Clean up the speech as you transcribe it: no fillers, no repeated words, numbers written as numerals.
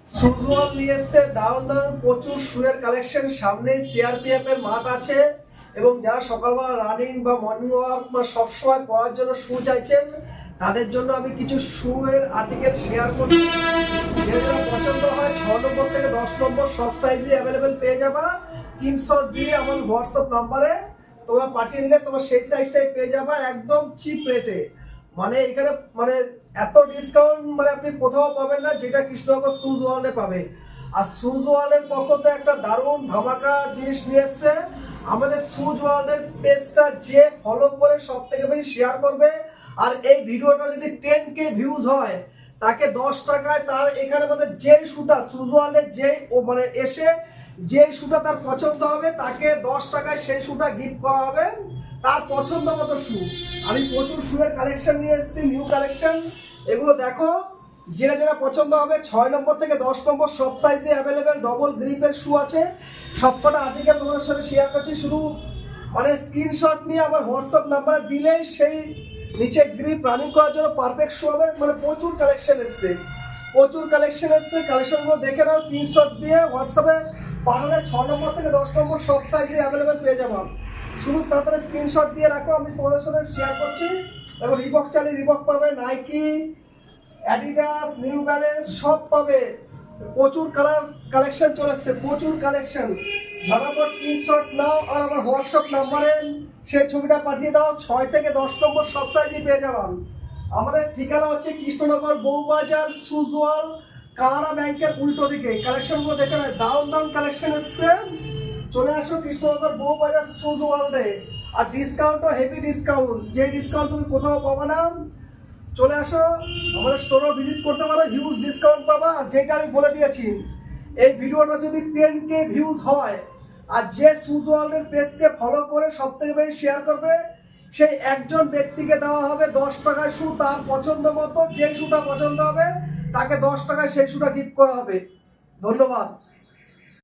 সুজওয়াল নিয়ে এসছে দারুণ দারুণ প্রচুর শুয়ের কালেকশন। সামনে সিআরপিএফ এর মাঠ আছে এবং যারা সকালবেলা রানিং বা মর্নিং ওয়াক বা সবসময় পরার জন্য শু চাইছেন তাদের জন্য আমি কিছু শুয়ের আর্টিকেল শেয়ার করছি। যেটা পছন্দ হয় 6 নম্বর থেকে 10 নম্বর সব সাইজই অ্যাভেলেবেল পেয়ে যাবা। স্ক্রিনশট দিয়ে আমার হোয়াটসঅ্যাপ নাম্বারে তোমরা পাঠিয়ে দিলে তোমার সেই সাইজটাই পেয়ে যাবা একদম চিপ রেটে। মানে এখানে মানে এত ডিসকাউন্ট মানে আপনি কোথাও পাবেন না যেটা কৃষ্ণনগর শুজ ওয়ার্ল্ডে পাবে। আর শুজ ওয়ার্ল্ডের পক্ষ থেকে একটা দারুণ ধামাকা জিনিস নিয়ে এসছে। আমাদের শুজ ওয়ার্ল্ডের পেজটা যে ফলো করে সব থেকে বেশি শেয়ার করবে আর এই ভিডিওটা যদি 10K ভিউজ হয় তাকে 10 টাকায় তার এখানে মধ্যে যে শুটা শুজ ওয়ার্ল্ডের যে ও মানে এসে যে শুটা তার পছন্দ হবে তাকে 10 টাকায় সেই শুটা গিফট করা হবে তার পছন্দ মতো শু। আমি প্রচুর শুয়ের কালেকশন নিয়ে এসেছি, নিউ কালেকশন। এগুলো দেখো, যেটা যেটা পছন্দ হবে 6 নম্বর থেকে 10 নম্বর সব সাইজে অ্যাভেলেবেল ডবল গ্রিপের শু আছে। সবকটা আর্টিকেল তোমাদের সাথে শেয়ার করছি। শুধু মানে স্ক্রিনশট নিয়ে আমার হোয়াটসঅ্যাপ নাম্বার দিলেই সেই নিচে গ্রিপ রানিং করার জন্য পারফেক্ট শু হবে। মানে প্রচুর কালেকশন এসছে, প্রচুর কালেকশন এসছে। কালেকশনগুলো দেখে নাও, স্ক্রিনশট দিয়ে হোয়াটসঅ্যাপে পাঠালে 6 নম্বর থেকে 10 নম্বর সব সাইজে অ্যাভেলেবেল পেয়ে যাবো। শুধু তাড়াতাড়ি স্ক্রিনশট দিয়ে রাখো, আমি তোমাদের সাথে শেয়ার করছি। দেখো রিবক চালিয়ে রিবক পাবে, নাইকি, অ্যাডিডাস, নিউ ব্যালেন্স সব পাবে। প্রচুর কালার কালেকশন চলে আসছে, প্রচুর কালেকশন। ঝটাপট স্ক্রিনশট নাও আর আমার হোয়াটসঅ্যাপ নাম্বারে সেই ছবিটা পাঠিয়ে দাও। 6 থেকে 10 নম্বর সব সাইজই পেয়ে যাবেন। আমাদের ঠিকানা হচ্ছে কৃষ্ণনগর বউবাজার সুজওয়াল কানাড়া ব্যাংকের উল্টো দিকে। কালেকশনগুলো দেখে নেয়, দারুণ দারুণ কালেকশন এসছে। চলে আসো কৃষ্ণনগর বউবাজার শুজ ওয়ার্ল্ডে। আর ডিসকাউন্টও হেভি ডিসকাউন্ট, যে ডিসকাউন্ট তুমি কোথাও পাবে না। চলে আসো, আমাদের স্টোরও ভিজিট করতে পারো, হিউজ ডিসকাউন্ট পাবা। আর যেটা আমি বলে দিয়েছি, এই ভিডিওটা যদি 10K ভিউজ হয় আর যে শুজ ওয়ার্ল্ডের পেজকে ফলো করে সব থেকে বেশি শেয়ার করবে সেই একজন ব্যক্তিকে দেওয়া হবে 10 টাকায় শু। তার পছন্দ মতো যে শুটা পছন্দ হবে তাকে 10 টাকায় সেই শুটা গিফট করা হবে। ধন্যবাদ।